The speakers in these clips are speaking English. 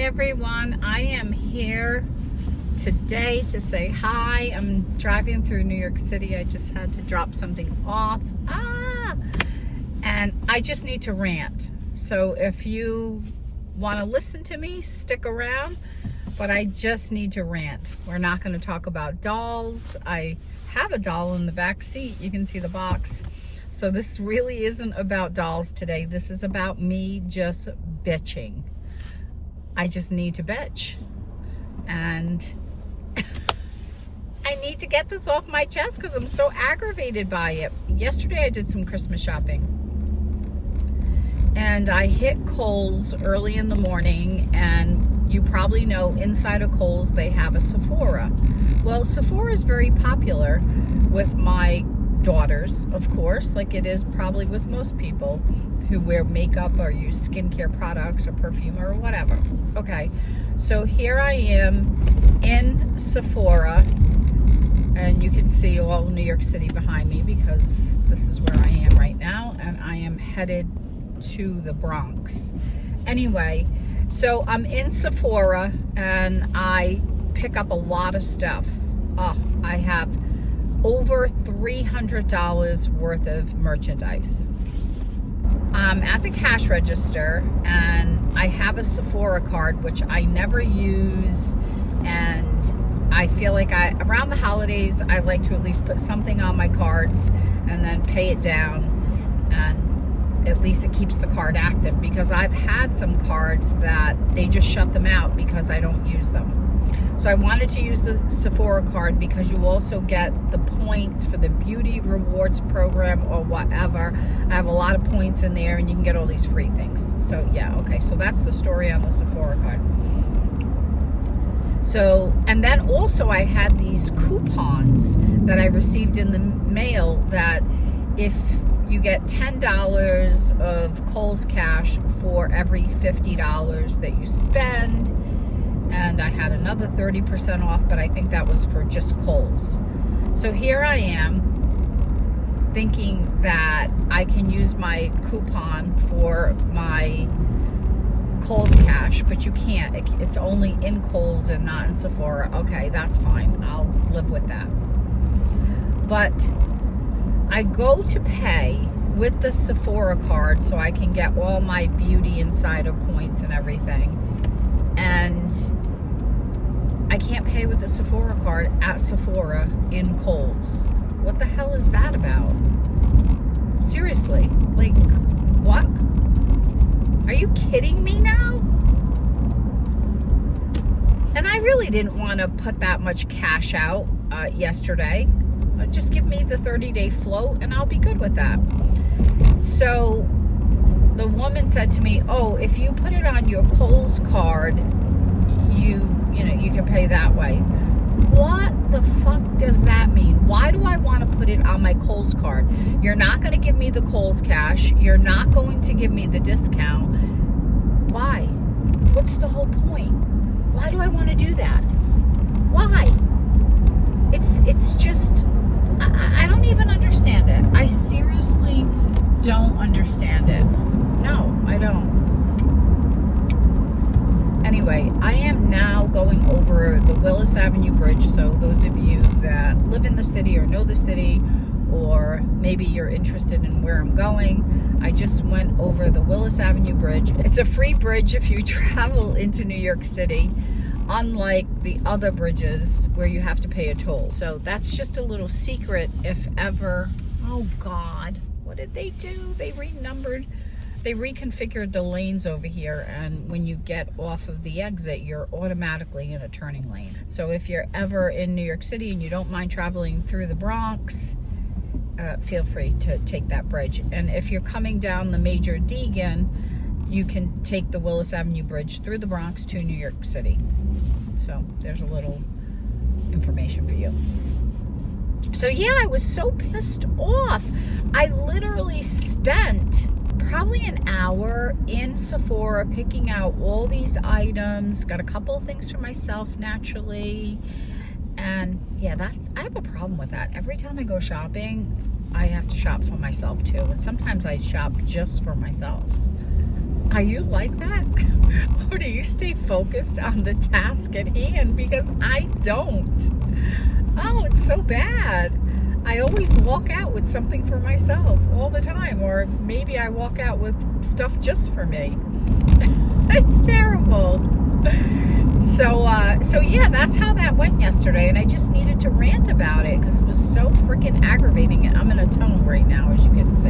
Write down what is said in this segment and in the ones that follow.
everyone. I am here today to say hi. I'm driving through New York City. I just had to drop something off. And I just need to rant. So if you want to listen to me, stick around. But I just need to rant. We're not going to talk about dolls. I have a doll in the back seat. You can see the box. So this really isn't about dolls today. This is about me just bitching. I just need to bitch. And I need to get this off my chest because I'm so aggravated by it. Yesterday I did some Christmas shopping. And I hit Kohl's early in the morning, and you probably know inside of Kohl's they have a Sephora. Well, Sephora is very popular with my daughters, of course, like it is probably with most people who wear makeup or use skincare products or perfume or whatever. Okay, so here I am in Sephora, and you can see all New York City behind me because this is where I am right now, and I am headed to the Bronx. Anyway, so I'm in Sephora and I pick up a lot of stuff. I have over $300 worth of merchandise. I'm at the cash register and I have a Sephora card which I never use, and I feel like around the holidays I like to at least put something on my cards and then pay it down, and at least it keeps the card active, because I've had some cards that they just shut them out because I don't use them. So I wanted to use the Sephora card because you also get the points for the beauty rewards program or whatever. I have a lot of points in there and you can get all these free things. So yeah, okay, so that's the story on the Sephora card. So, and then also I had these coupons that I received in the mail that if you get $10 of Kohl's cash for every $50 that you spend, and I had another 30% off, but I think that was for just Kohl's. So here I am thinking that I can use my coupon for my Kohl's cash, but you can't. It's only in Kohl's and not in Sephora. Okay, that's fine. I'll live with that. But I go to pay with the Sephora card so I can get all my beauty insider points and everything. And I can't pay with the Sephora card at Sephora in Kohl's. What the hell is that about? Seriously, like, what? Are you kidding me now? And I really didn't want to put that much cash out yesterday. Just give me the 30-day float and I'll be good with that. So the woman said to me, oh, if you put it on your Kohl's card, you can pay that way. What the fuck does that mean? Why do I want to put it on my Kohl's card? You're not going to give me the Kohl's cash. You're not going to give me the discount. Why? What's the whole point? Why do I want to do that? Why? It's just, I don't even understand it. I seriously don't understand it. No, I don't. Anyway, I am now going over the Willis Avenue Bridge. So those of you that live in the city or know the city, or maybe you're interested in where I'm going, I just went over the Willis Avenue Bridge. It's a free bridge if you travel into New York City, unlike the other bridges where you have to pay a toll. So that's just a little secret if ever. Oh God, what did they do? They reconfigured the lanes over here, and when you get off of the exit, you're automatically in a turning lane. So if you're ever in New York City and you don't mind traveling through the Bronx, feel free to take that bridge. And if you're coming down the Major Deegan, you can take the Willis Avenue Bridge through the Bronx to New York City. So there's a little information for you. So yeah, I was so pissed off. I literally spent probably an hour in Sephora picking out all these items. Got a couple of things for myself naturally. And yeah, I have a problem with that. Every time I go shopping, I have to shop for myself too. And sometimes I shop just for myself. Are you like that? Or do you stay focused on the task at hand? Because I don't. Oh, it's so bad. I always walk out with something for myself all the time, or maybe I walk out with stuff just for me. It's terrible. So yeah, that's how that went yesterday, and I just needed to rant about it because it was so freaking aggravating. And I'm in a tunnel right now, as you can see,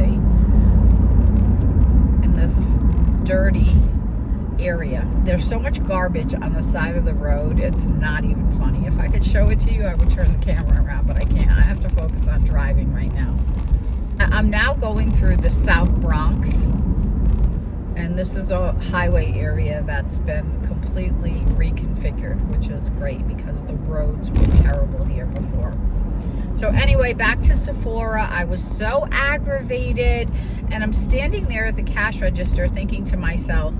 in this dirty area. There's so much garbage on the side of the road, it's not even funny. If I could show it to you, I would turn the camera around, but I can't. I have to focus on driving right now. I'm now going through the South Bronx, and this is a highway area that's been completely reconfigured, which is great because the roads were terrible here before. So anyway, back to Sephora. I was so aggravated, and I'm standing there at the cash register thinking to myself,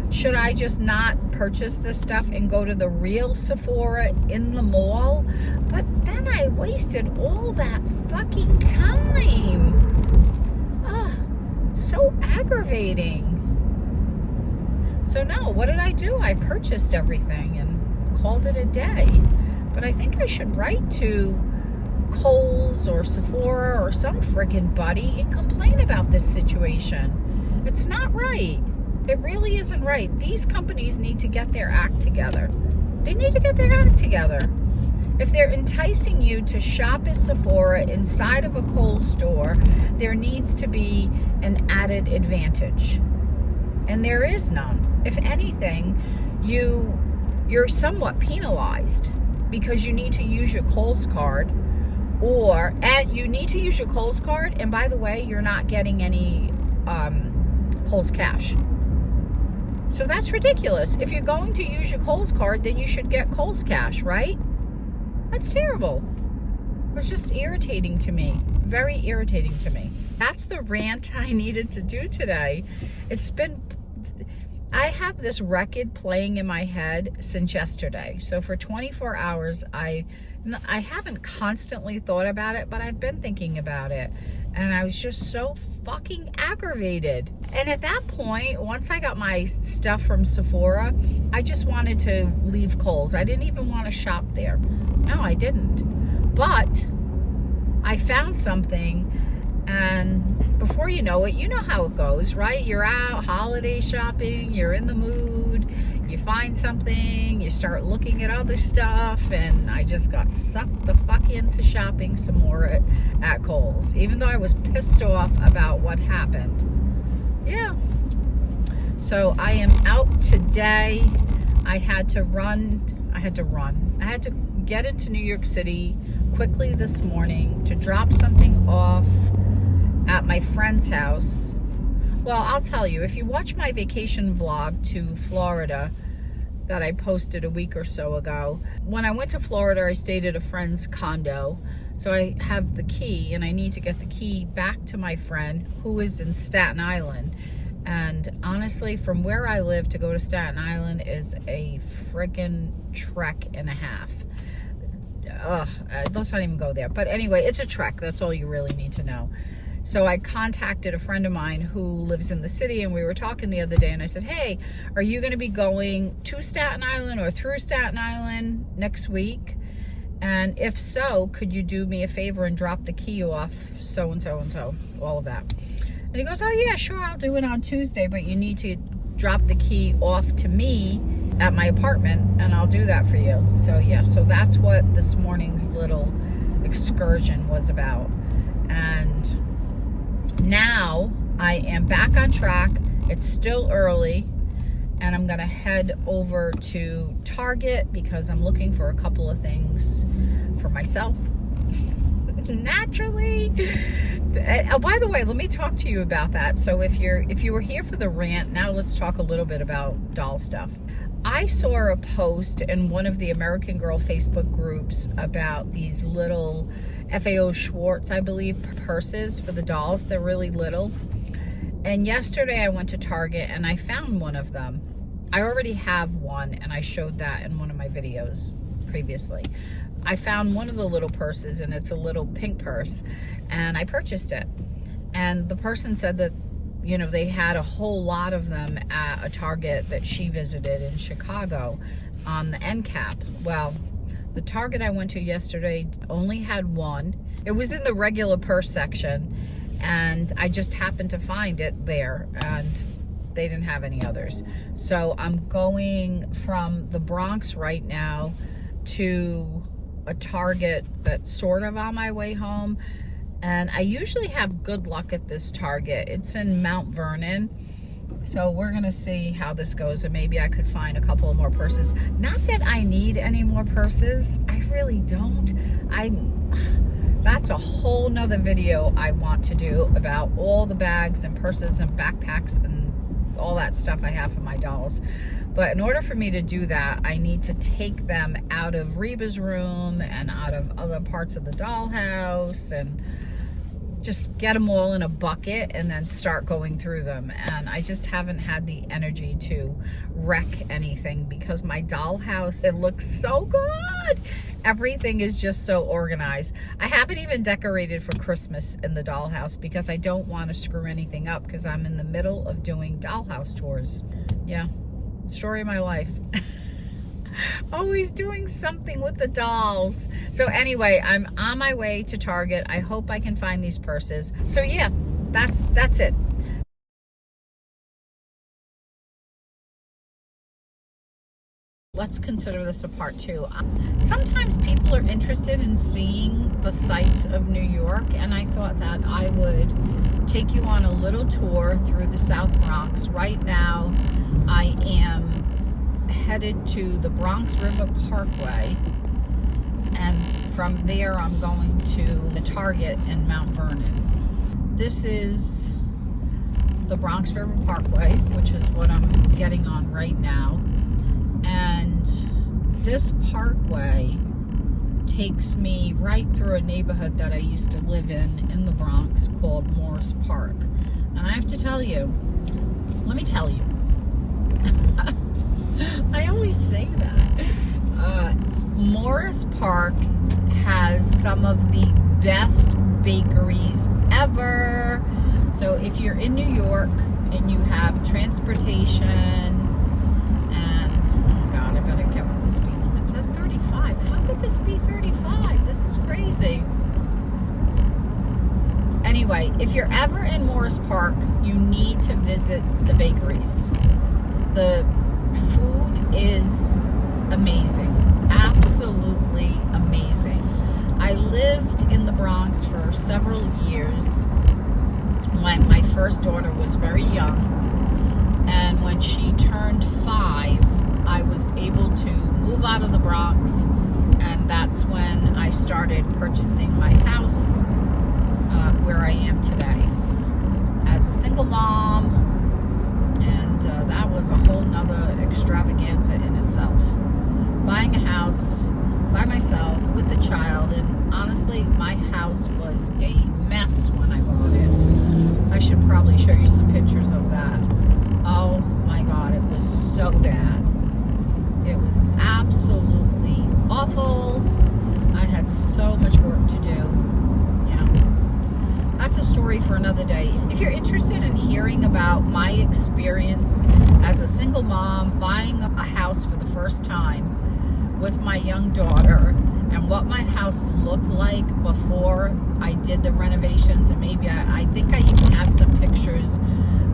should I just not purchase this stuff and go to the real Sephora in the mall? But then I wasted all that fucking time. Ugh, so aggravating. So no, what did I do? I purchased everything and called it a day. But I think I should write to Kohl's or Sephora or some freaking buddy and complain about this situation. It's not right. It really isn't right. These companies need to get their act together. They need to get their act together. If they're enticing you to shop at Sephora inside of a Kohl's store, there needs to be an added advantage. And there is none. If anything, you're somewhat penalized because you need to use your Kohl's card, and you need to use your Kohl's card, and by the way, you're not getting any Kohl's cash. So that's ridiculous. If you're going to use your Kohl's card, then you should get Kohl's cash, right? That's terrible. It was just irritating to me. Very irritating to me. That's the rant I needed to do today. I have this record playing in my head since yesterday. So for 24 hours, I haven't constantly thought about it, but I've been thinking about it. And I was just so fucking aggravated. And at that point, once I got my stuff from Sephora, I just wanted to leave Kohl's. I didn't even want to shop there. No, I didn't. But I found something, and before you know it, you know how it goes, right? You're out holiday shopping, you're in the mood, you find something, you start looking at other stuff, and I just got sucked the fuck into shopping some more at Kohl's, even though I was pissed off about what happened. Yeah. So I am out today. I had to get into New York City quickly this morning to drop something off at my friend's house. Well, I'll tell you, if you watch my vacation vlog to Florida that I posted a week or so ago, when I went to Florida, I stayed at a friend's condo. So I have the key, and I need to get the key back to my friend who is in Staten Island. And honestly, from where I live to go to Staten Island is a friggin' trek and a half. Let's not even go there. But anyway, it's a trek. That's all you really need to know. So I contacted a friend of mine who lives in the city, and we were talking the other day, and I said, hey, are you going to be going to Staten Island or through Staten Island next week? And if so, could you do me a favor and drop the key off so-and-so and so, all of that. And he goes, oh yeah, sure, I'll do it on Tuesday, but you need to drop the key off to me at my apartment, and I'll do that for you. So yeah, so that's what this morning's little excursion was about. And now I am back on track. It's still early, and I'm gonna head over to Target because I'm looking for a couple of things for myself. Naturally. By the way, let me talk to you about that. So if you were here for the rant, now let's talk a little bit about doll stuff. I saw a post in one of the American Girl Facebook groups about these little FAO Schwartz, I believe, purses for the dolls. They're really little. And yesterday I went to Target and I found one of them. I already have one, and I showed that in one of my videos previously. I found one of the little purses, and it's a little pink purse, and I purchased it. And the person said that, you know, they had a whole lot of them at a Target that she visited in Chicago on the end cap. Well, the Target I went to yesterday only had one. It was in the regular purse section, and I just happened to find it there, and they didn't have any others. So I'm going from the Bronx right now to a Target that's sort of on my way home. And I usually have good luck at this Target. It's in Mount Vernon. So we're gonna see how this goes, and maybe I could find a couple of more purses. Not that I need any more purses. I really don't. That's a whole nother video I want to do about all the bags and purses and backpacks and all that stuff I have for my dolls. But in order for me to do that, I need to take them out of Reba's room and out of other parts of the dollhouse and just get them all in a bucket and then start going through them. And I just haven't had the energy to wreck anything because my dollhouse, it looks so good. Everything is just so organized. I haven't even decorated for Christmas in the dollhouse because I don't want to screw anything up because I'm in the middle of doing dollhouse tours. Yeah, story of my life. Always doing something with the dolls. So anyway, I'm on my way to Target. I hope I can find these purses. So yeah, that's it. Let's consider this a part two. Sometimes people are interested in seeing the sights of New York, and I thought that I would take you on a little tour through the South Bronx. Right now, I am headed to the Bronx River Parkway, and from there I'm going to the Target in Mount Vernon. This is the Bronx River Parkway, which is what I'm getting on right now, and this parkway takes me right through a neighborhood that I used to live in the Bronx called Morris Park. And I have to tell you, let me tell you, I always say that. Morris Park has some of the best bakeries ever. So if you're in New York and you have transportation, and oh God, I better get with the speed limit. It says 35. How could this be 35? This is crazy. Anyway, if you're ever in Morris Park, you need to visit the bakeries. The food is amazing, absolutely amazing. I lived in the Bronx for several years when my first daughter was very young, and when she turned 5, I was able to move out of the Bronx, and that's when I started purchasing my house where I am today as a single mom. And that was a whole nother extravaganza in itself. Buying a house by myself with the child, and honestly, my house was a mess when I bought it. I should probably show you some pictures of that. Oh my God, it was so bad. It was absolutely awful. I had so much work to do. That's a story for another day. If you're interested in hearing about my experience as a single mom buying a house for the first time with my young daughter, and what my house looked like before I did the renovations, and maybe I think I even have some pictures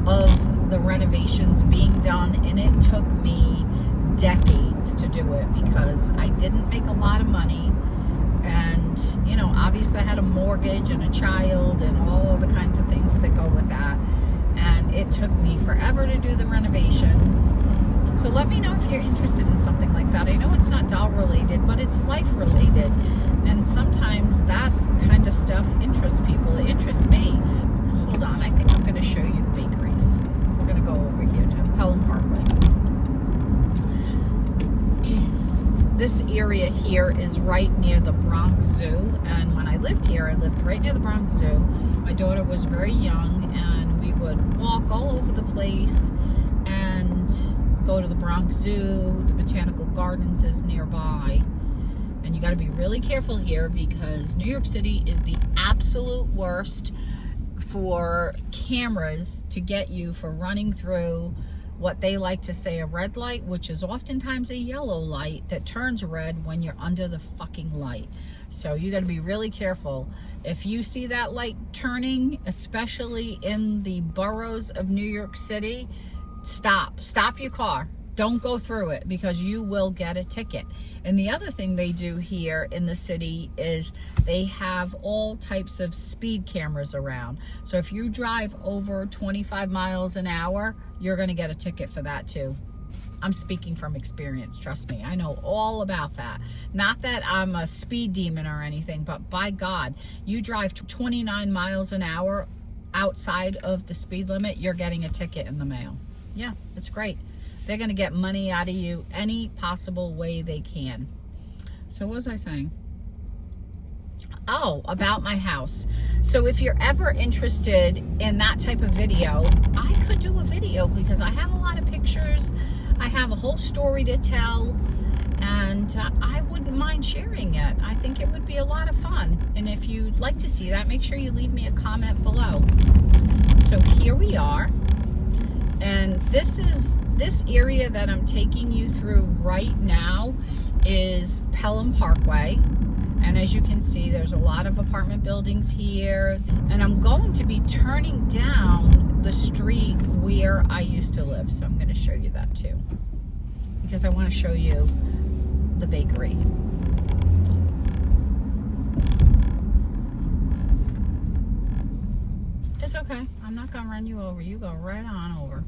of the renovations being done, and it took me decades to do it because I didn't make a lot of money. And, you know, obviously I had a mortgage and a child and all the kinds of things that go with that. And it took me forever to do the renovations. So let me know if you're interested in something like that. I know it's not doll related, but it's life related. And sometimes that kind of stuff interests people. It interests me. Hold on, I think I'm going to show you the bakeries. We're going to go over here to Pelham Parkway. This area here is right near the Bronx Zoo, and when I lived here, I lived right near the Bronx Zoo. My daughter was very young, and we would walk all over the place and go to the Bronx Zoo. The Botanical Gardens is nearby, and you got to be really careful here because New York City is the absolute worst for cameras to get you for running through what they like to say a red light, which is oftentimes a yellow light that turns red when you're under the fucking light. So you got to be really careful. If you see that light turning, especially in the boroughs of New York City, stop your car. Don't go through it, because you will get a ticket. And the other thing they do here in the city is they have all types of speed cameras around. So if you drive over 25 miles an hour, you're going to get a ticket for that too. I'm speaking from experience, trust me. I know all about that. Not that I'm a speed demon or anything, but by God, you drive 29 miles an hour outside of the speed limit, you're getting a ticket in the mail. Yeah, it's great. They're going to get money out of you any possible way they can. So what was I saying? Oh, about my house. So if you're ever interested in that type of video, I could do a video because I have a lot of pictures. I have a whole story to tell, and I wouldn't mind sharing it. I think it would be a lot of fun. And if you'd like to see that, make sure you leave me a comment below. So here we are. And this area that I'm taking you through right now is Pelham Parkway. And as you can see, there's a lot of apartment buildings here. And I'm going to be turning down the street where I used to live. So I'm going to show you that too, because I want to show you the bakery. It's okay. I'm not going to run you over. You go right on over.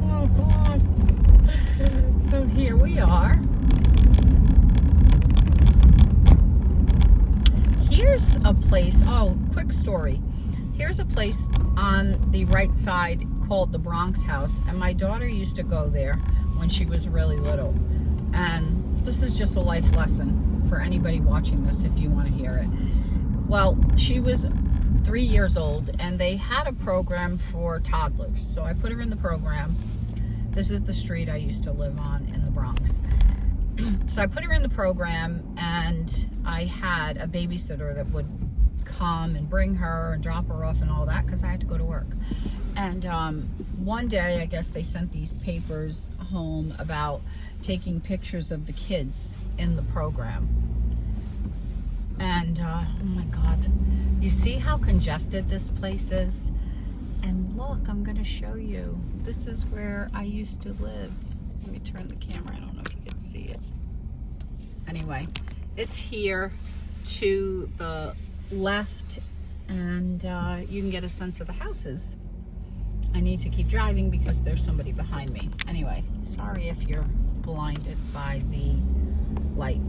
Oh, God. So here we are. Here's a place. Oh, quick story. Here's a place on the right side called the Bronx house. And my daughter used to go there when she was really little. And this is just a life lesson for anybody watching this if you want to hear it. Well, she was 3 years old and they had a program for toddlers. So I put her in the program. This is the street I used to live on in the Bronx. So I put her in the program, and I had a babysitter that would come and bring her and drop her off and all that, because I had to go to work. And one day, I guess they sent these papers home about taking pictures of the kids in the program. And oh my God, you see how congested this place is? And look, I'm going to show you. This is where I used to live. Let me turn the camera. I don't know if you can see it. Anyway, it's here to the left, and you can get a sense of the houses. I need to keep driving because there's somebody behind me. Anyway, sorry if you're blinded by the light.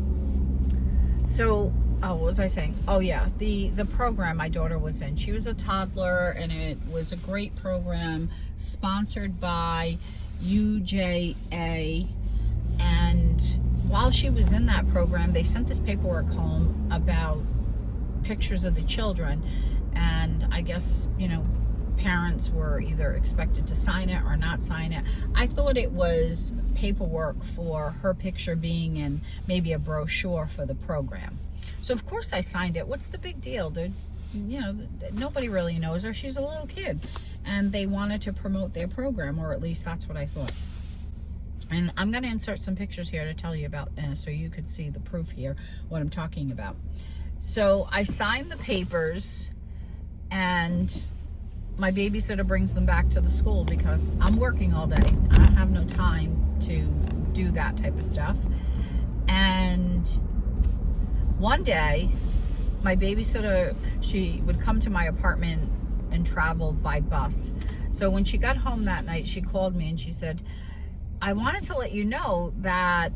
So, oh, what was I saying? Oh yeah, the program my daughter was in. She was a toddler, and it was a great program sponsored by UJA. And while she was in that program, they sent this paperwork home about pictures of the children. And I guess, you know, parents were either expected to sign it or not sign it. I thought it was paperwork for her picture being in maybe a brochure for the program. So of course I signed it. What's the big deal? You know, nobody really knows her. She's a little kid, and they wanted to promote their program, or at least that's what I thought. And I'm going to insert some pictures here to tell you about, so you could see the proof here, what I'm talking about. So I signed the papers, and my babysitter brings them back to the school because I'm working all day. I have no time to do that type of stuff. And one day, my babysitter, she would come to my apartment and travel by bus. So when she got home that night, she called me and she said, I wanted to let you know that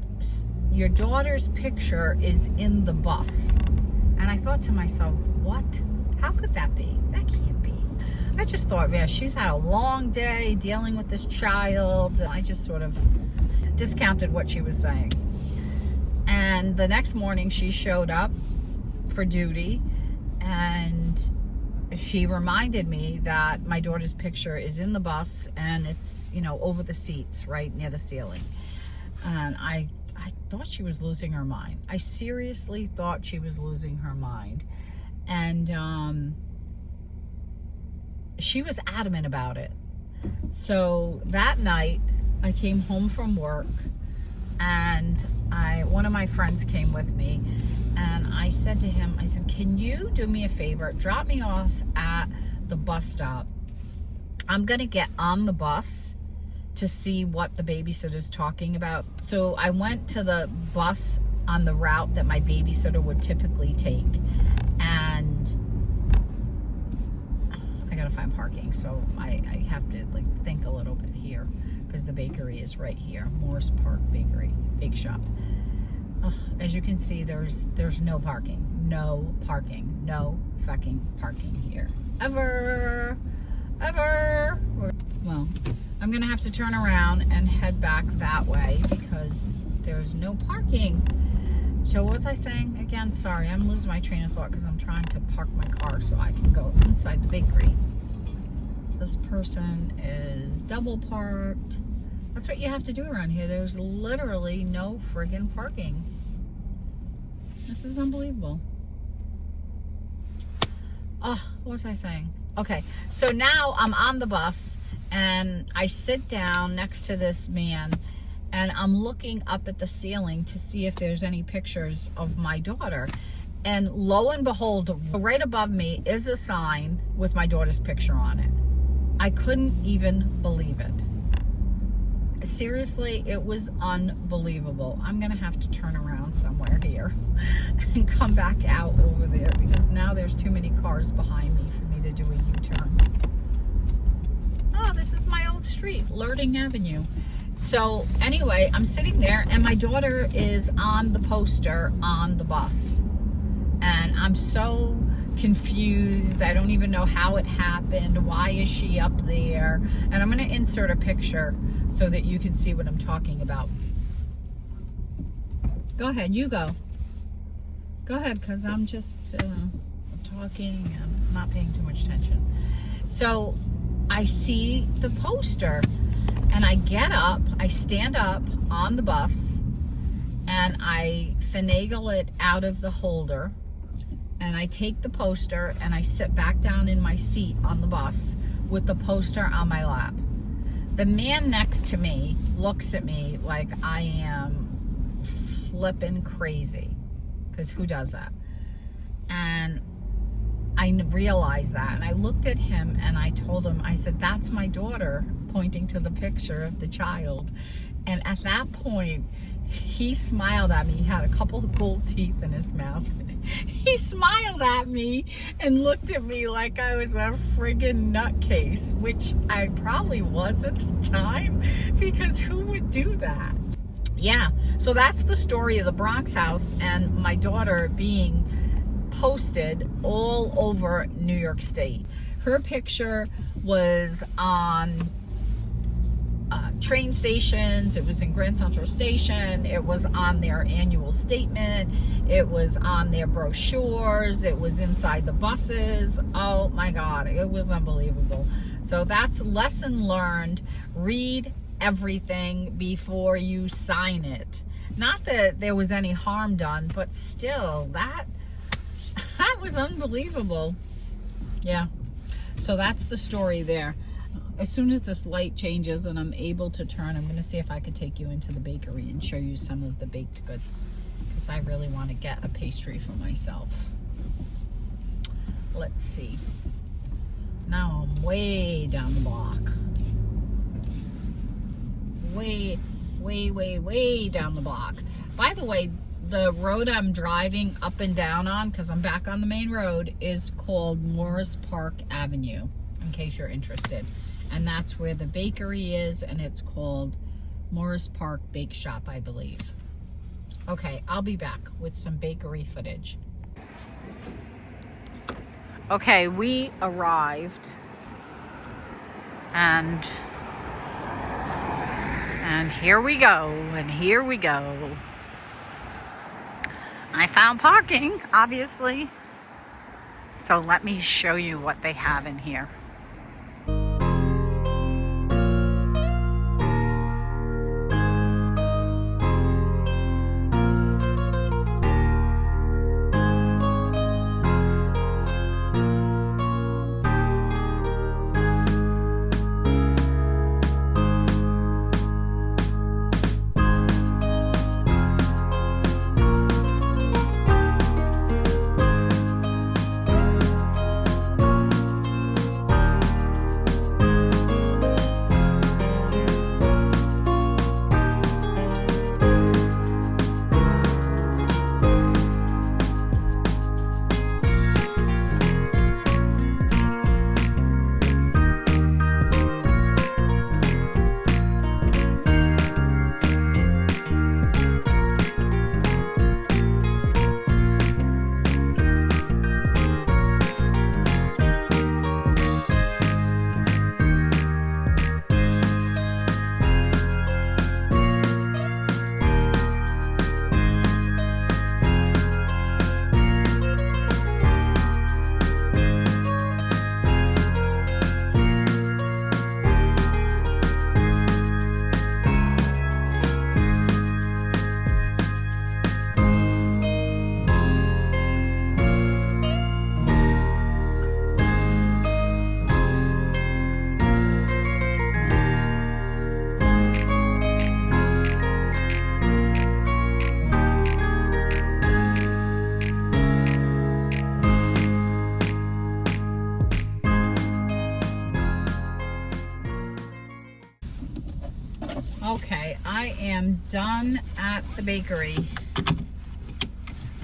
your daughter's picture is in the bus. And I thought to myself, what? How could that be? That can't be. I just thought, yeah, she's had a long day dealing with this child. I just sort of discounted what she was saying. And the next morning she showed up for duty, and she reminded me that my daughter's picture is in the bus, and it's, you know, over the seats right near the ceiling. And I thought she was losing her mind. I seriously thought she was losing her mind. And she was adamant about it. So that night, I came home from work, and one of my friends came with me, and I said to him, I said, can you do me a favor? Drop me off at the bus stop. I'm going to get on the bus to see what the babysitter's talking about. So I went to the bus on the route that my babysitter would typically take, and I gotta find parking, so I have to like think a little bit here, because the bakery is right here. Morris Park Bakery, bake shop. Ugh, as you can see, there's no parking. No parking. No fucking parking here. Ever. Well, I'm gonna have to turn around and head back that way because there's no parking. So what was I saying again? Sorry, I'm losing my train of thought because I'm trying to park my car so I can go inside the bakery. This person is double parked. That's what you have to do around here. There's literally no friggin' parking. This is unbelievable. What was I saying? Okay, so now I'm on the bus and I sit down next to this man, and I'm looking up at the ceiling to see if there's any pictures of my daughter. And lo and behold, right above me is a sign with my daughter's picture on it. I couldn't even believe it. Seriously, it was unbelievable. I'm gonna have to turn around somewhere here and come back out over there because now there's too many cars behind me for me to do a U-turn. Oh, this is my old street, Lerting Avenue. So anyway, I'm sitting there and my daughter is on the poster on the bus. And I'm so confused. I don't even know how it happened. Why is she up there? And I'm going to insert a picture so that you can see what I'm talking about. Go ahead, you go. Go ahead, because I'm just talking and not paying too much attention. So I see the poster and I get up, I stand up on the bus and I finagle it out of the holder. And I take the poster and I sit back down in my seat on the bus with the poster on my lap. The man next to me looks at me like I am flipping crazy, because who does that? And I realized that, and I looked at him and I told him, I said, that's my daughter, pointing to the picture of the child. And at that point, he smiled at me. He had a couple of gold teeth in his mouth. He smiled at me and looked at me like I was a friggin' nutcase, which I probably was at the time, because who would do that? Yeah, so that's the story of the Bronx house and my daughter being posted all over New York State. Her picture was on train stations, it was in Grand Central Station, it was on their annual statement, it was on their brochures, it was inside the buses. Oh my God, it was unbelievable. So that's lesson learned. Read everything before you sign it. Not that there was any harm done, but still, that was unbelievable. Yeah, so that's the story there. As soon as this light changes and I'm able to turn, I'm going to see if I could take you into the bakery and show you some of the baked goods, because I really want to get a pastry for myself. Let's see. Now I'm way down the block. Way down the block. By the way, the road I'm driving up and down on, because I'm back on the main road, is called Morris Park Avenue, in case you're interested. And that's where the bakery is, and it's called Morris Park Bake Shop, I believe. Okay, I'll be back with some bakery footage. Okay, we arrived, and here we go, and here we go. I found parking, obviously, so let me show you what they have in here. am done at the bakery.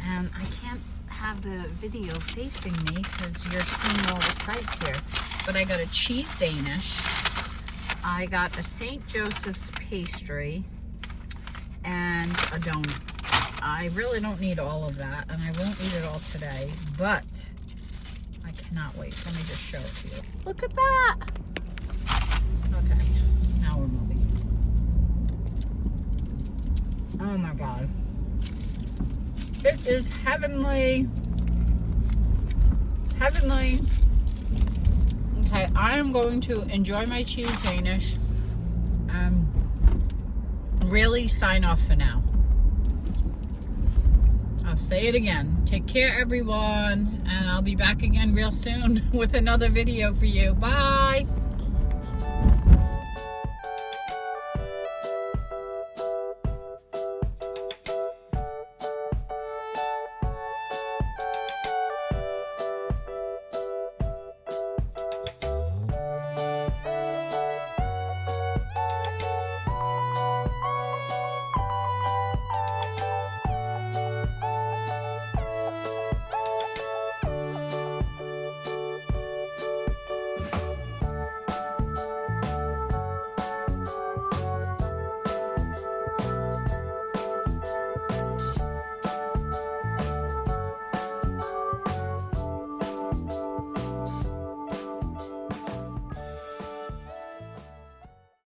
And I can't have the video facing me because you're seeing all the sights here. But I got a cheese Danish. I got a St. Joseph's pastry and a donut. I really don't need all of that, and I won't eat it all today, but I cannot wait. Let me just show it to you. Look at that. Okay, now we're moving. Oh my God. It is heavenly. Heavenly. Okay, I am going to enjoy my cheese Danish and really sign off for now. I'll say it again. Take care, everyone, and I'll be back again real soon with another video for you. Bye.